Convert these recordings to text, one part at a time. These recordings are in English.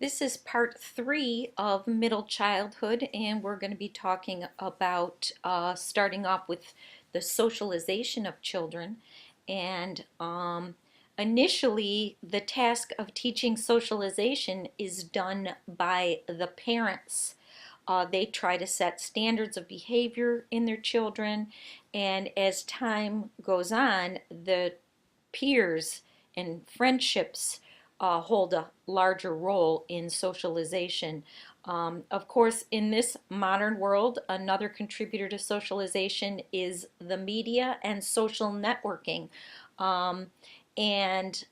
This is part 3 of middle childhood, and we're going to be talking about starting off with the socialization of children. And initially, the task of teaching socialization is done by the parents. They try to set standards of behavior in their children, and as time goes on, the peers and friendships hold a larger role in socialization. Of course, in this modern world, another contributor to socialization is the media and social networking. Um, and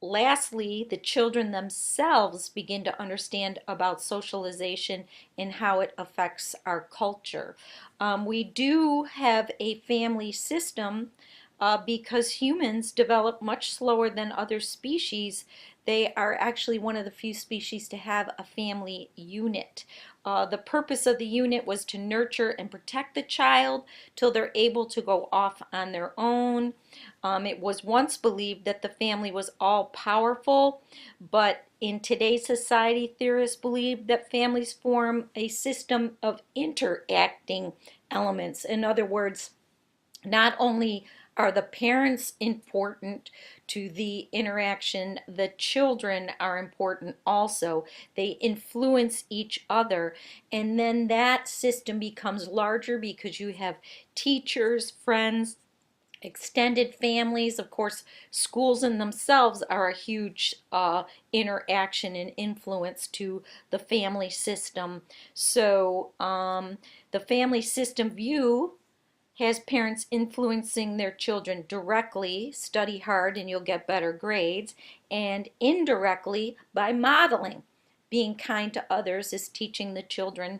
lastly, the children themselves begin to understand about socialization and how it affects our culture. We do have a family system because humans develop much slower than other species. They are actually one of the few species to have a family unit. The purpose of the unit was to nurture and protect the child till they're able to go off on their own. It was once believed that the family was all powerful, but in today's society, theorists believe that families form a system of interacting elements. In other words, not only are the parents important to the interaction, the children are important also. They influence each other, and then that system becomes larger because you have teachers, friends, extended families. Of course, schools in themselves are a huge interaction and influence to the family system. So the family system view has parents influencing their children directly, study hard and you'll get better grades, and indirectly by modeling. Being kind to others is teaching the children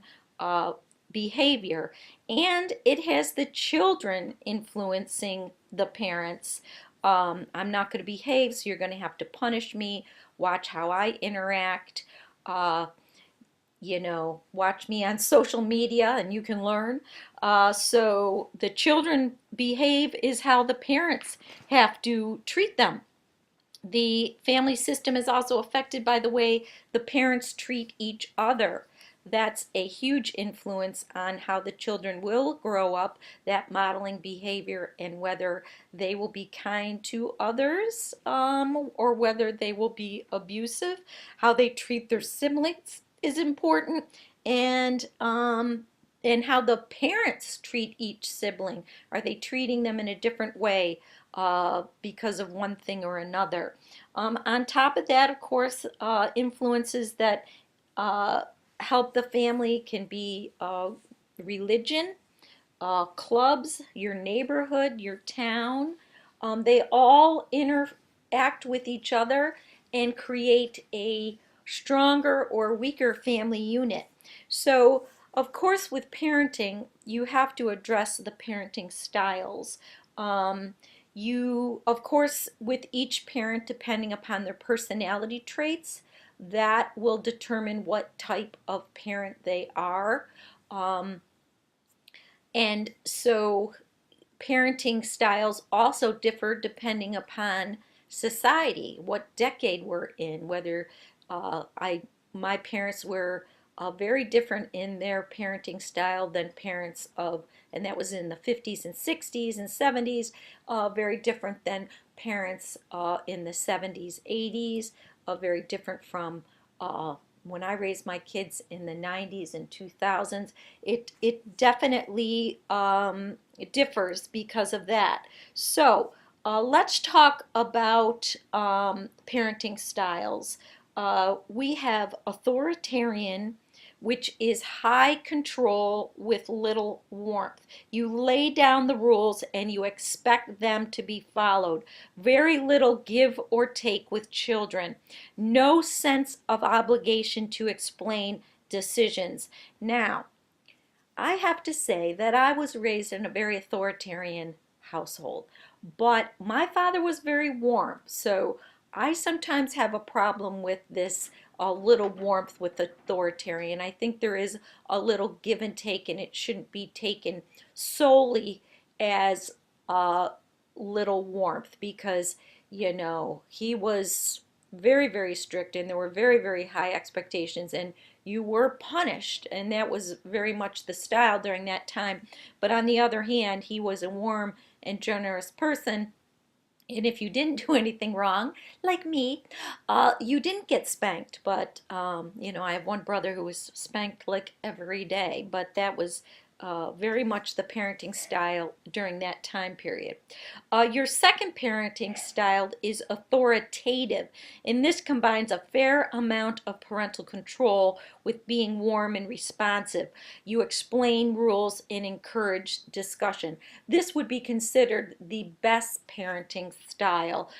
behavior, and it has the children influencing the parents. I'm not going to behave, so you're going to have to punish me. Watch how I interact. Uh, watch me on social media and you can learn. So the children behave is how the parents have to treat them. The family system is also affected by the way the parents treat each other. That's a huge influence on how the children will grow up, that modeling behavior, and whether they will be kind to others or whether they will be abusive. How they treat their siblings is important, and how the parents treat each sibling. Are they treating them in a different way because of one thing or another? On top of that, of course, influences that uh, help the family can be religion, clubs, your neighborhood, your town. They all interact with each other and create a stronger or weaker family unit. So, of course, with parenting, you have to address the parenting styles. Of course, with each parent, depending upon their personality traits, that will determine what type of parent they are. Um, and so parenting styles also differ depending upon society, what decade we're in, whether I my parents were very different in their parenting style than parents of, and that was in the 50s and 60s and 70s, very different than parents in the 70s, 80s, very different from uh, when I raised my kids in the 90s and 2000s. It definitely it differs because of that. So let's talk about parenting styles. We have authoritarian, which is high control with little warmth. You lay down the rules and you expect them to be followed. Very little give or take with children. No sense of obligation to explain decisions. Now, I have to say that I was raised in a very authoritarian household, but my father was very warm, so I sometimes have a problem with this a little warmth with authoritarian. I think there is a little give and take, and it shouldn't be taken solely as a little warmth because, he was very, very strict, and there were very, very high expectations, and you were punished, and that was very much the style during that time. But on the other hand, he was a warm and generous person, and if you didn't do anything wrong, like me, you didn't get spanked. But, I have one brother who was spanked like every day, but that was very much the parenting style during that time period. Your second parenting style is authoritative, and this combines a fair amount of parental control with being warm and responsive. You explain rules and encourage discussion. This would be considered the best parenting style.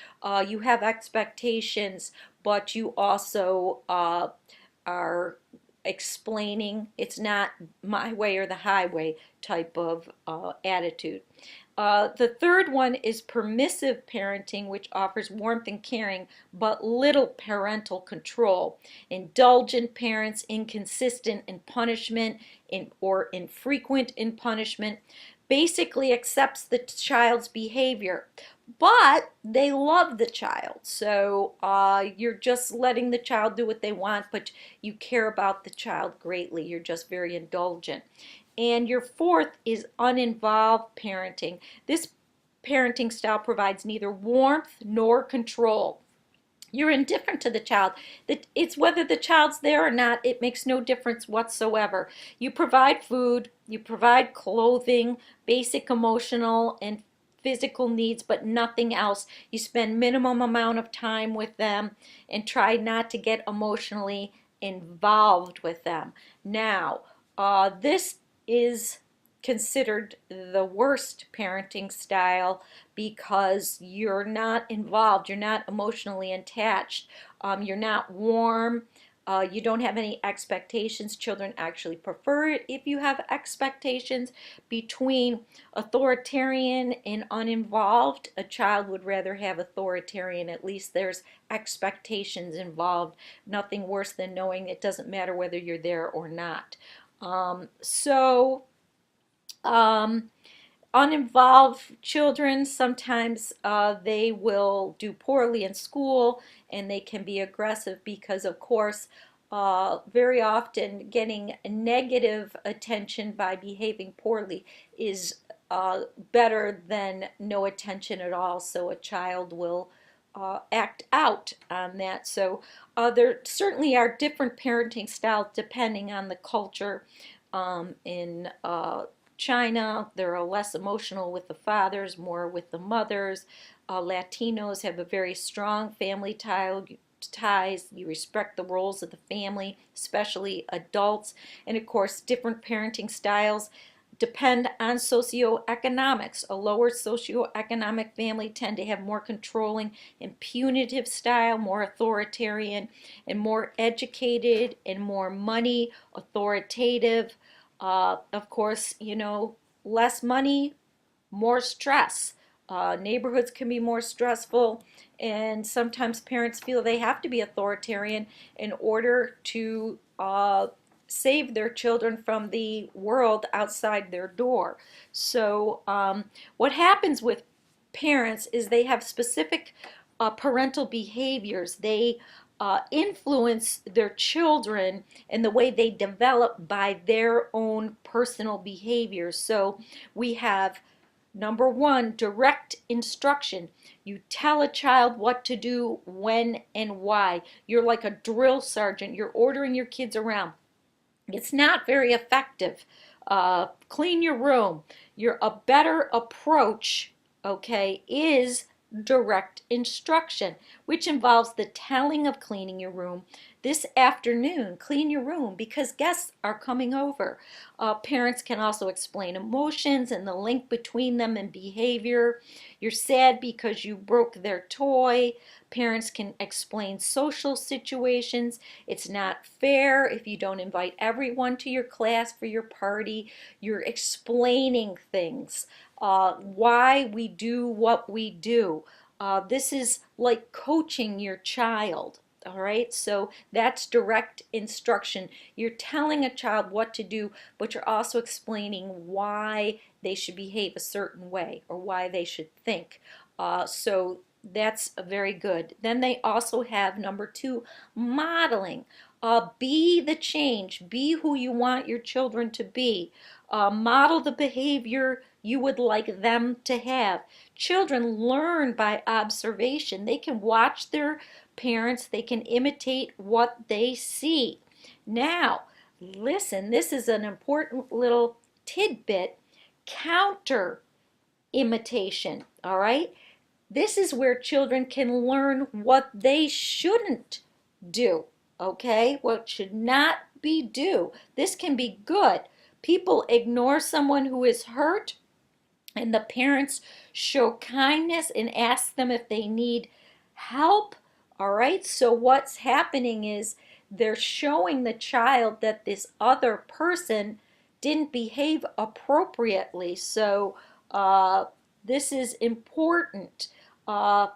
You have expectations, but you also are explaining. It's not my way or the highway type of attitude. The third one is permissive parenting, which offers warmth and caring, but little parental control. Indulgent parents, inconsistent in punishment or infrequent in punishment, basically accepts the child's behavior, but they love the child. So you're just letting the child do what they want, but you care about the child greatly. You're just very indulgent. And your fourth is uninvolved parenting. This parenting style provides neither warmth nor control. You're indifferent to the child. It's whether the child's there or not, it makes no difference whatsoever. You provide food, you provide clothing, basic emotional and physical needs, but nothing else. You spend minimum amount of time with them and try not to get emotionally involved with them. Now, this is considered the worst parenting style because you're not involved, you're not emotionally attached, you're not warm, you don't have any expectations. Children actually prefer it if you have expectations. Between authoritarian and uninvolved, a child would rather have authoritarian. At least there's expectations involved. Nothing worse than knowing it doesn't matter whether you're there or not. So uninvolved children, sometimes they will do poorly in school, and they can be aggressive because, of course, very often getting negative attention by behaving poorly is better than no attention at all. So a child will act out on that. So there certainly are different parenting styles depending on the culture. In China, they're less emotional with the fathers, more with the mothers. Latinos have a very strong family ties. You respect the roles of the family, especially adults. And of course, different parenting styles depend on socioeconomics. A lower socioeconomic family tend to have more controlling and punitive style, more authoritarian, and more educated and more money, authoritative. Of course, less money, more stress. Neighborhoods can be more stressful, and sometimes parents feel they have to be authoritarian in order to save their children from the world outside their door. So, what happens with parents is they have specific parental behaviors. They influence their children and the way they develop by their own personal behaviors. So we have number one, direct instruction. You tell a child what to do, when, and why. You're like a drill sergeant. You're ordering your kids around. It's not very effective. Clean your room. A better approach, okay, is direct instruction, which involves the telling of cleaning your room. This afternoon, clean your room because guests are coming over. Parents can also explain emotions and the link between them and behavior. You're sad because you broke their toy. Parents can explain social situations. It's not fair if you don't invite everyone to your class for your party. You're explaining things, why we do what we do. This is like coaching your child. All right, so that's direct instruction. You're telling a child what to do, but you're also explaining why they should behave a certain way or why they should think. So That's very good. Then they also have number 2, modeling. Be the change. Be who you want your children to be. Model the behavior you would like them to have. Children learn by observation. They can watch their parents. They can imitate what they see. Now, listen, this is an important little tidbit. Counter imitation, all right? This is where children can learn what they shouldn't do, okay? What should not be do. This can be good. People ignore someone who is hurt, and the parents show kindness and ask them if they need help. All right, so what's happening is they're showing the child that this other person didn't behave appropriately. So this is important. Uh,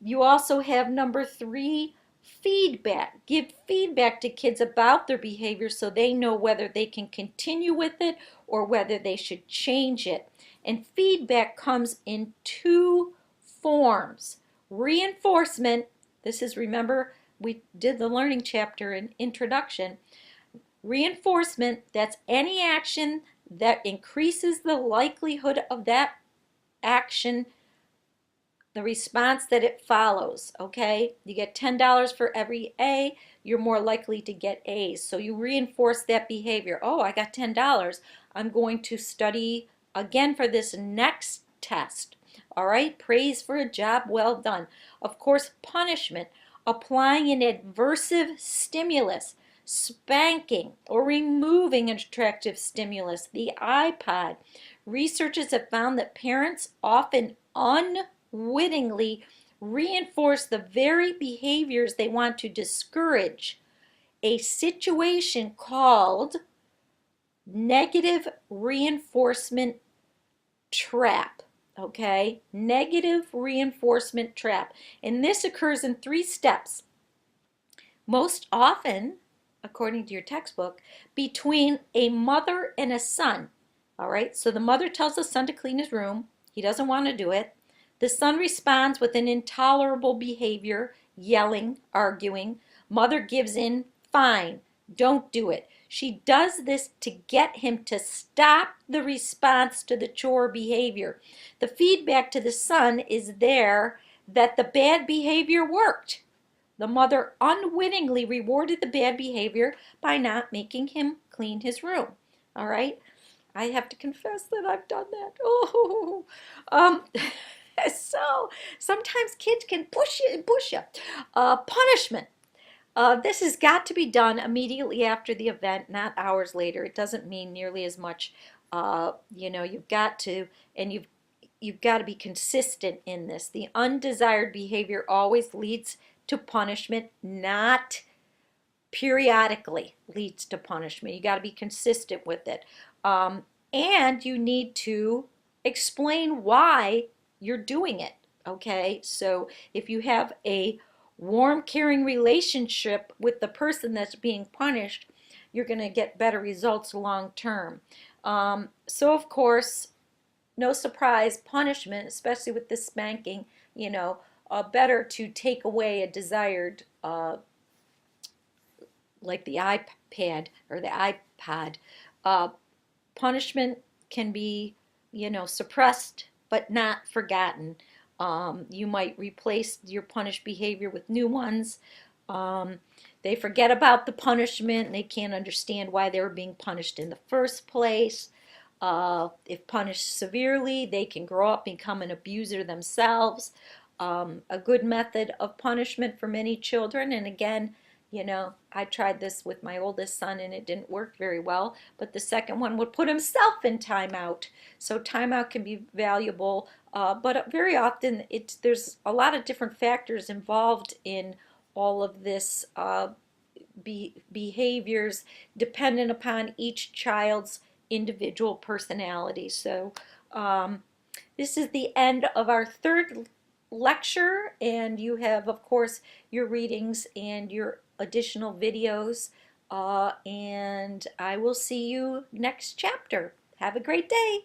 you also have number 3, feedback. Give feedback to kids about their behavior so they know whether they can continue with it or whether they should change it. And feedback comes in 2 forms. Reinforcement, this is, remember, we did the learning chapter in introduction. Reinforcement, that's any action that increases the likelihood of that action, the response that it follows, okay? You get $10 for every A, you're more likely to get A's. So you reinforce that behavior. Oh, I got $10. I'm going to study again for this next test. All right, praise for a job well done. Of course, punishment, applying an aversive stimulus, spanking or removing an attractive stimulus, the iPod. Researchers have found that parents often unwittingly reinforce the very behaviors they want to discourage. A situation called negative reinforcement trap. Okay, negative reinforcement trap. And this occurs in 3 steps. Most often, according to your textbook, between a mother and a son. All right, so the mother tells the son to clean his room. He doesn't want to do it. The son responds with an intolerable behavior, yelling, arguing. Mother gives in, fine, don't do it. She does this to get him to stop the response to the chore behavior. The feedback to the son is there that the bad behavior worked. The mother unwittingly rewarded the bad behavior by not making him clean his room. All right? I have to confess that I've done that. Oh, so sometimes kids can push you. Punishment. This has got to be done immediately after the event, not hours later. It doesn't mean nearly as much. You've got to, and you've got to be consistent in this. The undesired behavior always leads to punishment, not periodically leads to punishment. You got to be consistent with it. And you need to explain why you're doing it. Okay, so if you have a warm, caring relationship with the person that's being punished, you're going to get better results long term. So, of course, no surprise, punishment, especially with the spanking, better to take away a desired, like the iPad or the iPod. Uh, Punishment can be, suppressed but not forgotten. You might replace your punished behavior with new ones. They forget about the punishment and they can't understand why they were being punished in the first place. If punished severely, they can grow up and become an abuser themselves. A good method of punishment for many children, and again, I tried this with my oldest son and it didn't work very well, but the second one would put himself in timeout. So timeout can be valuable, but very often there's a lot of different factors involved in all of this behaviors dependent upon each child's individual personality. So this is the end of our 3rd lecture, and you have, of course, your readings and your additional videos, and I will see you next chapter. Have a great day.